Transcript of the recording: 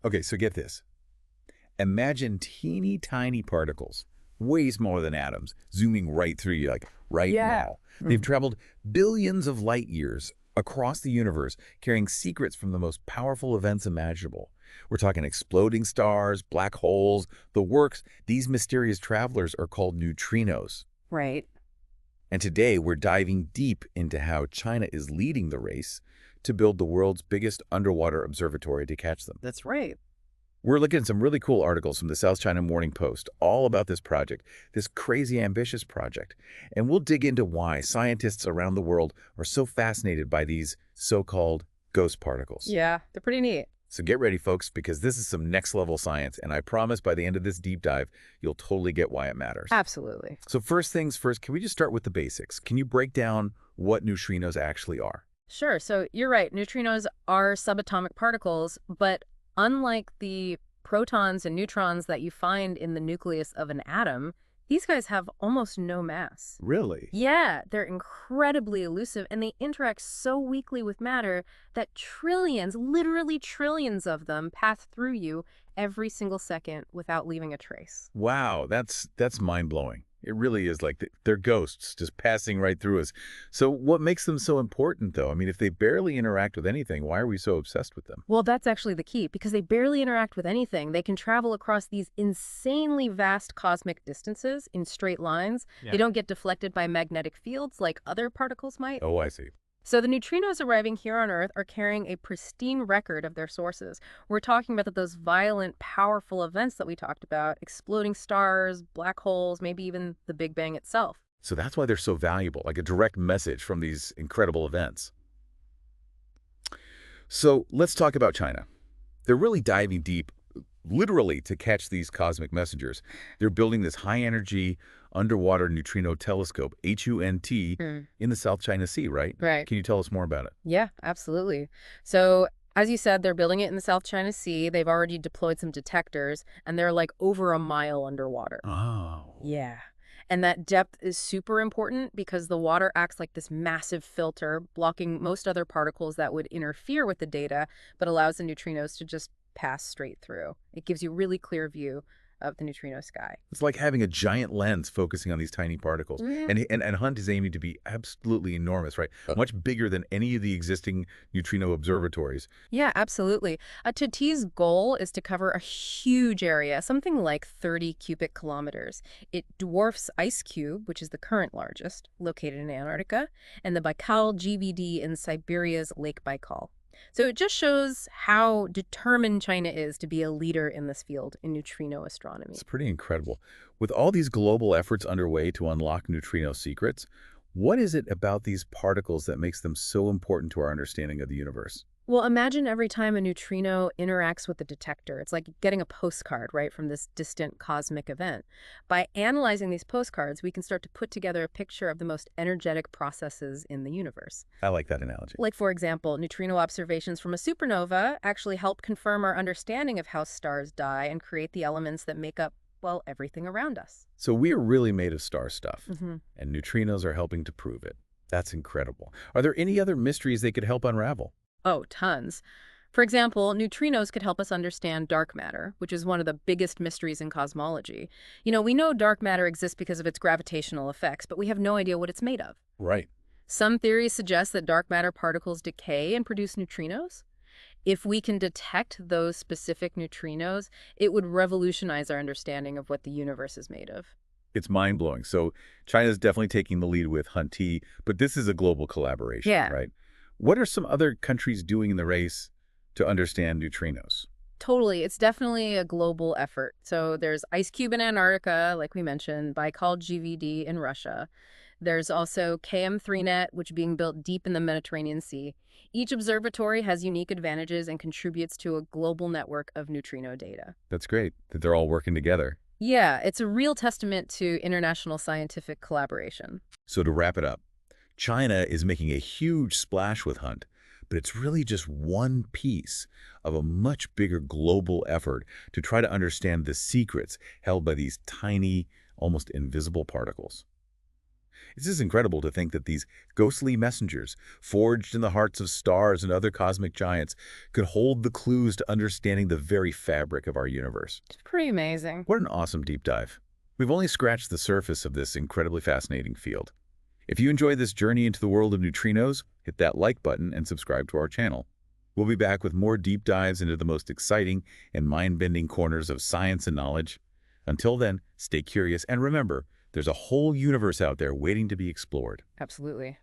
Okay, so get this. Imagine teeny tiny particles, way smaller than atoms, zooming right through you, like right Yeah. now. They've traveled billions of light years across the universe, carrying secrets from the most powerful events imaginable. We're talking exploding stars, black holes, the works. These mysterious travelers are called neutrinos. Right. And today we're diving deep into how China is leading the race to build the world's biggest underwater observatory to catch them. That's right. We're looking at some really cool articles from the South China Morning Post all about this project, this crazy ambitious project. And we'll dig into why scientists around the world are so fascinated by these so-called ghost particles. Yeah, they're pretty neat. So get ready, folks, because this is some next-level science, and I promise by the end of this deep dive, you'll totally get why it matters. Absolutely. So first things first, can we just start with the basics? Can you break down what neutrinos actually are? Sure. So you're right. Neutrinos are subatomic particles, but unlike the protons and neutrons that you find in the nucleus of an atom, these guys have almost no mass. Really? Yeah, they're incredibly elusive, and they interact so weakly with matter that trillions, literally trillions of them pass through you every single second without leaving a trace. Wow, that's mind-blowing. It really is like they're ghosts just passing right through us. So what makes them so important, though? I mean, if they barely interact with anything, why are we so obsessed with them? Well, that's actually the key, because they barely interact with anything. They can travel across these insanely vast cosmic distances in straight lines. Yeah. They don't get deflected by magnetic fields like other particles might. Oh, I see. So the neutrinos arriving here on Earth are carrying a pristine record of their sources. We're talking about those violent, powerful events that we talked about, exploding stars, black holes, maybe even the Big Bang itself. So that's why they're so valuable, like a direct message from these incredible events. So let's talk about China. They're really diving deep, literally, to catch these cosmic messengers. They're building this high-energy underwater neutrino telescope, HUNT, Hmm. in the South China Sea, right? Right. Can you tell us more about it? Yeah, absolutely. So, as you said, they're building it in the South China Sea. They've already deployed some detectors, and they're like over a mile underwater. Oh. Yeah. And that depth is super important because the water acts like this massive filter, blocking most other particles that would interfere with the data, but allows the neutrinos to just pass straight through. It gives you a really clear view of the neutrino sky. It's like having a giant lens focusing on these tiny particles. Mhm. And Hunt is aiming to be absolutely enormous, right? Much bigger than any of the existing neutrino observatories. Yeah, absolutely. Tati's goal is to cover a huge area, something like 30 cubic kilometers. It dwarfs Ice Cube, which is the current largest, located in Antarctica, and the Baikal GVD in Siberia's Lake Baikal. So it just shows how determined China is to be a leader in this field in neutrino astronomy. It's pretty incredible. With all these global efforts underway to unlock neutrino secrets, what is it about these particles that makes them so important to our understanding of the universe? Well, imagine every time a neutrino interacts with a detector. It's like getting a postcard, right, from this distant cosmic event. By analyzing these postcards, we can start to put together a picture of the most energetic processes in the universe. I like that analogy. Like, for example, neutrino observations from a supernova actually help confirm our understanding of how stars die and create the elements that make up, well, everything around us. So we are really made of star stuff, Hmm. and neutrinos are helping to prove it. That's incredible. Are there any other mysteries they could help unravel? Oh, tons. For example, neutrinos could help us understand dark matter, which is one of the biggest mysteries in cosmology. We know dark matter exists because of its gravitational effects, but we have no idea what it's made of. Right. Some theories suggest that dark matter particles decay and produce neutrinos. If we can detect those specific neutrinos, it would revolutionize our understanding of what the universe is made of. It's mind-blowing. So China's definitely taking the lead with Hunti, but this is a global collaboration, Yeah. right? What are some other countries doing in the race to understand neutrinos? Totally. It's definitely a global effort. So there's Ice Cube in Antarctica, like we mentioned, Baikal GVD in Russia. There's also KM3net, which is being built deep in the Mediterranean Sea. Each observatory has unique advantages and contributes to a global network of neutrino data. That's great that they're all working together. Yeah, it's a real testament to international scientific collaboration. So to wrap it up, China is making a huge splash with Hunt, but it's really just one piece of a much bigger global effort to try to understand the secrets held by these tiny, almost invisible particles. It's just incredible to think that these ghostly messengers, forged in the hearts of stars and other cosmic giants, could hold the clues to understanding the very fabric of our universe. It's pretty amazing. What an awesome deep dive. We've only scratched the surface of this incredibly fascinating field. If you enjoyed this journey into the world of neutrinos, hit that like button and subscribe to our channel. We'll be back with more deep dives into the most exciting and mind-bending corners of science and knowledge. Until then, stay curious and remember, there's a whole universe out there waiting to be explored. Absolutely.